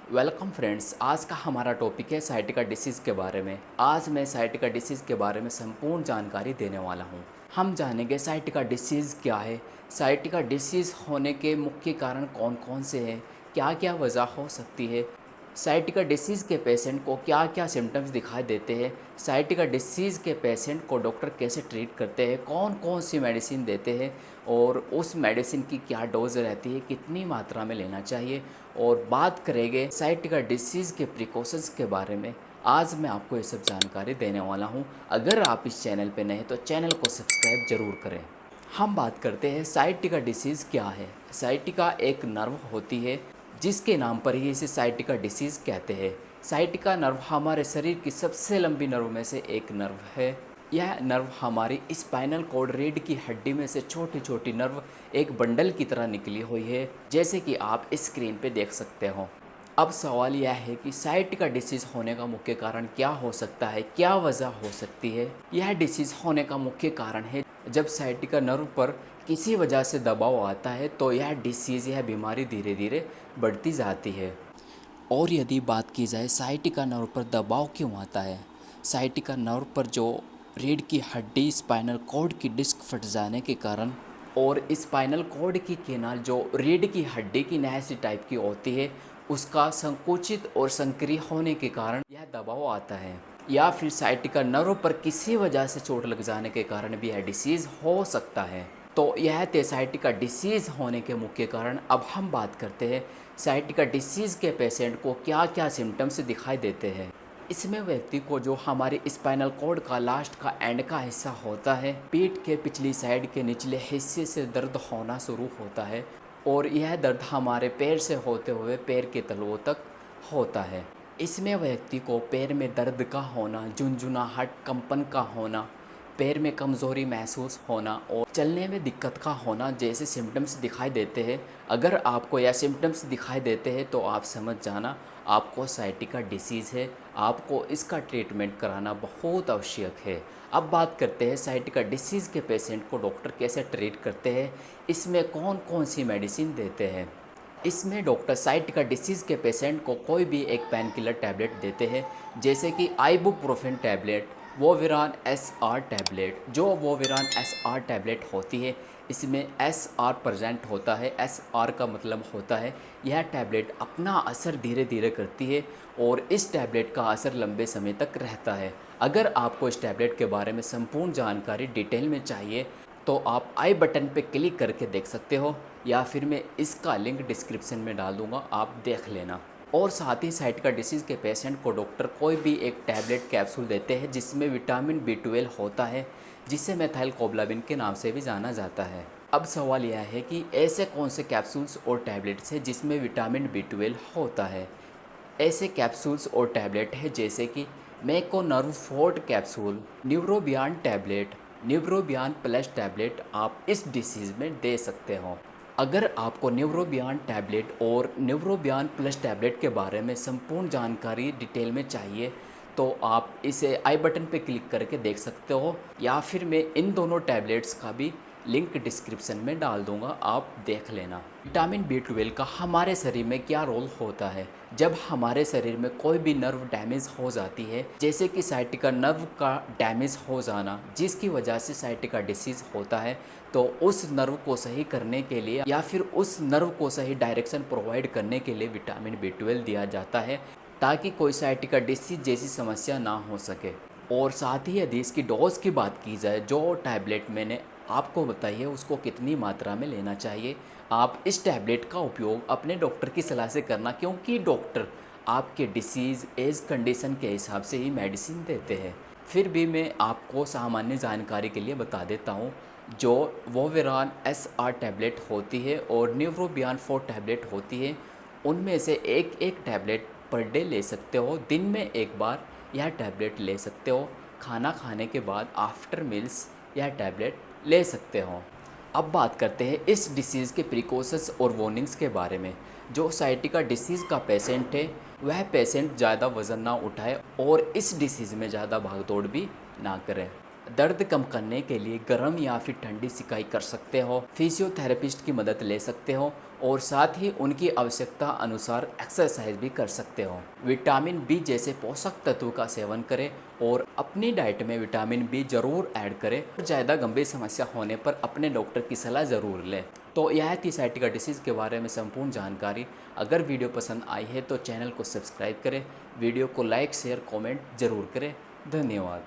Welcome friends. आज का हमारा टॉपिक है साइटिका डिसीज़ के बारे में। आज मैं साइटिका डिसीज़ के बारे में संपूर्ण जानकारी देने वाला हूँ। हम जानेंगे साइटिका डिसीज़ क्या है, साइटिका डिसीज़ होने के मुख्य कारण कौन कौन से हैं, क्या क्या वजह हो सकती है, साइटिका डिसीज़ के पेशेंट को क्या क्या सिम्टम्स दिखाई देते हैं, साइटिका डिसीज़ के पेशेंट को डॉक्टर कैसे ट्रीट करते हैं, कौन कौन सी मेडिसिन देते हैं और उस मेडिसिन की क्या डोज रहती है, कितनी मात्रा में लेना चाहिए। और बात करेंगे साइटिका डिसीज़ के प्रिकॉशंस के बारे में। आज मैं आपको ये सब जानकारी देने वाला हूँ। अगर आप इस चैनल पर नए तो चैनल को सब्सक्राइब ज़रूर करें। हम बात करते हैं साइटिका डिसीज़ क्या है। साइटिका एक नर्व होती है जिसके नाम पर ही इसे साइटिका डिसीज़ कहते हैं। साइटिका नर्व हमारे शरीर की सबसे लंबी नर्व में से एक नर्व है। यह नर्व हमारी स्पाइनल कॉर्ड रीढ़ की हड्डी में से छोटी छोटी नर्व एक बंडल की तरह निकली हुई है, जैसे कि आप स्क्रीन पे देख सकते हो। अब सवाल यह है कि साइटिका डिसीज़ होने का मुख्य कारण क्या हो सकता है, क्या वजह हो सकती है। यह डिसीज़ होने का मुख्य कारण है जब साइटिका नर्व पर किसी वजह से दबाव आता है तो यह डिसीज़, यह बीमारी धीरे धीरे बढ़ती जाती है। और यदि बात की जाए साइटिका नर्व पर दबाव क्यों आता है, साइटिका नर्व पर जो रीढ़ की हड्डी स्पाइनल कॉर्ड की डिस्क फट जाने के कारण और स्पाइनल कॉर्ड की केनाल जो रीढ़ की हड्डी की नहैसी टाइप की होती है, उसका संकुचित और संक्रिय होने के कारण यह दबाव आता है। या फिर साइटिका नर्व पर किसी वजह से चोट लग जाने के कारण भी यह डिसीज़ हो सकता है। तो यह थे साइटिका डिसीज़ होने के मुख्य कारण। अब हम बात करते हैं साइटिका डिसीज़ के पेशेंट को क्या क्या सिम्टम्स दिखाई देते हैं। इसमें व्यक्ति को जो हमारे स्पाइनल कॉर्ड का लास्ट का एंड का हिस्सा होता है, पीठ के पिछली साइड के निचले हिस्से से दर्द होना शुरू होता है और यह दर्द हमारे पैर से होते हुए पैर के तलवों तक होता है। इसमें व्यक्ति को पैर में दर्द का होना, झुनझुनाहट, कंपन का होना, पैर में कमज़ोरी महसूस होना और चलने में दिक्कत का होना जैसे सिम्टम्स दिखाई देते हैं। अगर आपको यह सिम्टम्स दिखाई देते हैं तो आप समझ जाना आपको साइटिका डिसीज़ है, आपको इसका ट्रीटमेंट कराना बहुत आवश्यक है। अब बात करते हैं साइटिका डिसीज़ के पेशेंट को डॉक्टर कैसे ट्रीट करते हैं, इसमें कौन कौन सी मेडिसिन देते हैं। इसमें डॉक्टर साइटिका डिसीज़ के पेशेंट को कोई भी एक पेन किलर टैबलेट देते हैं, जैसे कि आइबुप्रोफेन टैबलेट, वोविरान एसआर टैबलेट। जो वोविरान एसआर टैबलेट होती है, इसमें एसआर प्रेजेंट होता है। एसआर का मतलब होता है यह टैबलेट अपना असर धीरे धीरे करती है और इस टैबलेट का असर लंबे समय तक रहता है। अगर आपको इस टैबलेट के बारे में संपूर्ण जानकारी डिटेल में चाहिए तो आप आई बटन पे क्लिक करके देख सकते हो, या फिर मैं इसका लिंक डिस्क्रिप्शन में डाल दूँगा, आप देख लेना। और साथ ही साइटिका डिसीज़ के पेशेंट को डॉक्टर कोई भी एक टैबलेट कैप्सूल देते हैं जिसमें विटामिन B12 होता है, जिसे मेथाइलकोबालामिन के नाम से भी जाना जाता है। अब सवाल यह है कि ऐसे कौन से कैप्सूल्स और टैबलेट्स हैं जिसमें विटामिन B12 होता है। ऐसे कैप्सूल्स और टैबलेट हैं जैसे कि Meconerv Forte capsule, Neurobion tablet, Neurobion plus tablet आप इस डिसीज़ में दे सकते हो। अगर आपको न्यूरोबियान टैबलेट और न्यूरोबियान प्लस टैबलेट के बारे में संपूर्ण जानकारी डिटेल में चाहिए तो आप इसे आई बटन पे क्लिक करके देख सकते हो, या फिर मैं इन दोनों टैबलेट्स का भी लिंक डिस्क्रिप्शन में डाल दूंगा, आप देख लेना। विटामिन B12 का हमारे शरीर में क्या रोल होता है। जब हमारे शरीर में कोई भी नर्व डैमेज हो जाती है, जैसे कि साइटिका नर्व का डैमेज हो जाना जिसकी वजह से साइटिका डिसीज़ होता है, तो उस नर्व को सही करने के लिए या फिर उस नर्व को सही डायरेक्शन प्रोवाइड करने के लिए विटामिन B12 दिया जाता है, ताकि कोई साइटिका डिसीज़ जैसी समस्या ना हो सके। और साथ ही यदि इसकी डोज की बात की जाए, जो टैबलेट मैंने आपको बताई है उसको कितनी मात्रा में लेना चाहिए, आप इस टैबलेट का उपयोग अपने डॉक्टर की सलाह से करना, क्योंकि डॉक्टर आपके डिसीज़ एज कंडीशन के हिसाब से ही मेडिसिन देते हैं। फिर भी मैं आपको सामान्य जानकारी के लिए बता देता हूँ, जो वोविरान एसआर टैबलेट होती है और न्यूरोबियान 4 टैबलेट होती है, उनमें से एक एक टैबलेट पर डे ले सकते हो। दिन में एक बार यह टैबलेट ले सकते हो। खाना खाने के बाद आफ्टर मील्स यह टैबलेट ले सकते हो। अब बात करते हैं इस डिसीज़ के प्रिकॉशंस और वार्निंग्स के बारे में। जो साइटिका डिसीज़ का पेशेंट है वह पेशेंट ज़्यादा वज़न ना उठाए और इस डिसीज़ में ज़्यादा भागदौड़ भी ना करें। दर्द कम करने के लिए गर्म या फिर ठंडी सिकाई कर सकते हो, फिजियोथेरेपिस्ट की मदद ले सकते हो और साथ ही उनकी आवश्यकता अनुसार एक्सरसाइज भी कर सकते हो। विटामिन बी जैसे पोषक तत्व का सेवन करें और अपनी डाइट में विटामिन बी जरूर ऐड करें। ज़्यादा गंभीर समस्या होने पर अपने डॉक्टर की सलाह ज़रूर लें। तो यह थी साइटिका डिसीज़ के बारे में संपूर्ण जानकारी। अगर वीडियो पसंद आई है तो चैनल को सब्सक्राइब करें, वीडियो को लाइक शेयर कमेंट जरूर करें। धन्यवाद।